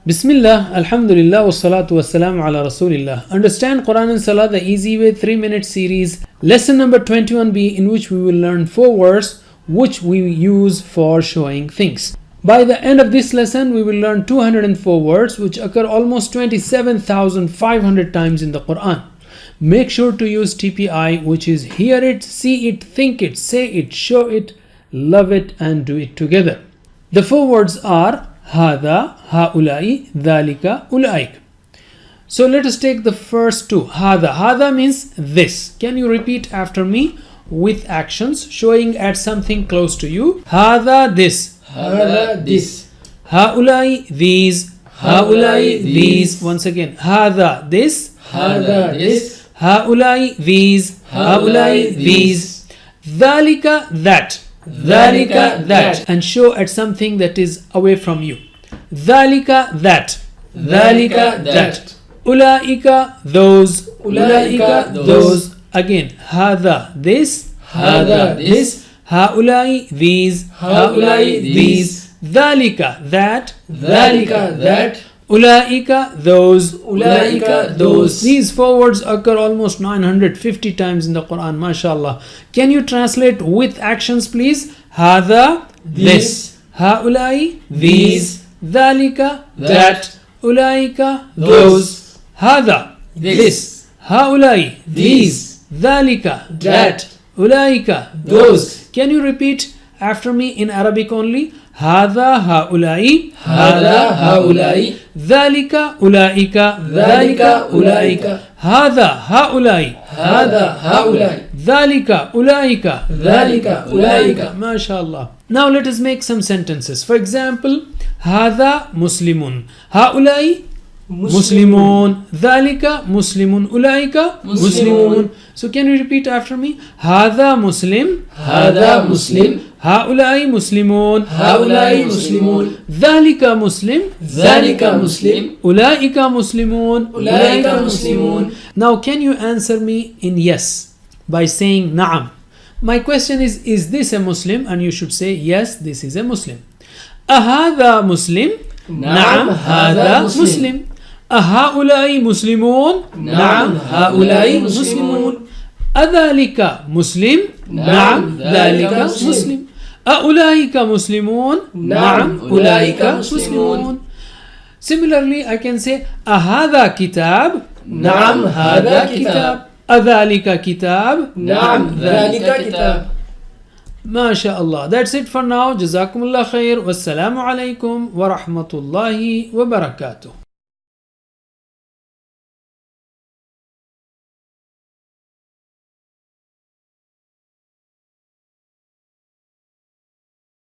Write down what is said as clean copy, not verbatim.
Bismillah, Alhamdulillah, wassalatu wassalamu ala Rasulillah. Understand Quran and Salah the easy way 3-minute series. Lesson number 21b, in which we will learn 4 words which we use for showing things. By the end of this lesson, we will learn 204 words which occur almost 27,500 times in the Quran. Make sure to use TPI, which is hear it, see it, think it, say it, show it, love it, and do it together. The 4 words are Hada, Haulai, Dhalika, Ulaik. So let us take the first 2. Hada. Hada means this. Can you repeat after me with actions showing at something close to you? Hada, this. Hada, this. Haulai, these. Haulai, these. Once again. Hada, this. Hada, this. Haulai, these. Haulai, these. Dhalika, that. Dhalika, that. And show at something that is away from you. Dhalika, that. Dhalika, that. Ulaika, those. Ulaika, those. Again, hada, this. Hada, this. Haulai, these. Haulai, these. Dhalika, that. Dhalika, that. Ulaika, those. Ulaika, those. These 4 words occur almost 950 times in the Quran, mashallah. Can you translate with actions, please? Hada, this. Haulai, these. Dhalika, that. Ulaika, Those. Hada, This. Haulai, These. Dhalika, That. Ulaika, Those. Can you repeat after me in Arabic only? Hada, haulai. Hada, haulai. Dhalika, ulaika. Dhalika, ulaika. Hada, haulai. Hada, haulai. Dhalika, ulaika. Dhalika, ulaika. MashaAllah. Now let us make some sentences. For example, Hada Muslimun. Haulai Muslimun. Dhalika Muslimun. Ulaika Muslimun. So can you repeat after me? Hada Muslim. Hada, Muslim. Haulai Muslimun. Haulai, Muslimun. Dhalika Muslim. Dhalika, Muslim. Ulaika Muslimun. Ulaika, Muslimun. Now can you answer me in yes by saying Na'am? My question is this a Muslim? And you should say yes, this is a Muslim. Ahada Muslim? Na'am, hada Muslim. Ahaulai Muslimun? Na'am, haulai Muslimun. Adhalika Muslim? Na'am, dhalika Muslim. Aulaika Muslimun? Na'am, ulaika Muslimun. Similarly, I can say Ahada Kitab? Na'am, hada kitab. Adhalika Kitab? Na'am, dhalika kitab. MashaAllah. That's it for now. Jazakumullah khair. Wassalamu alaikum wa rahmatullahi wa barakatuh.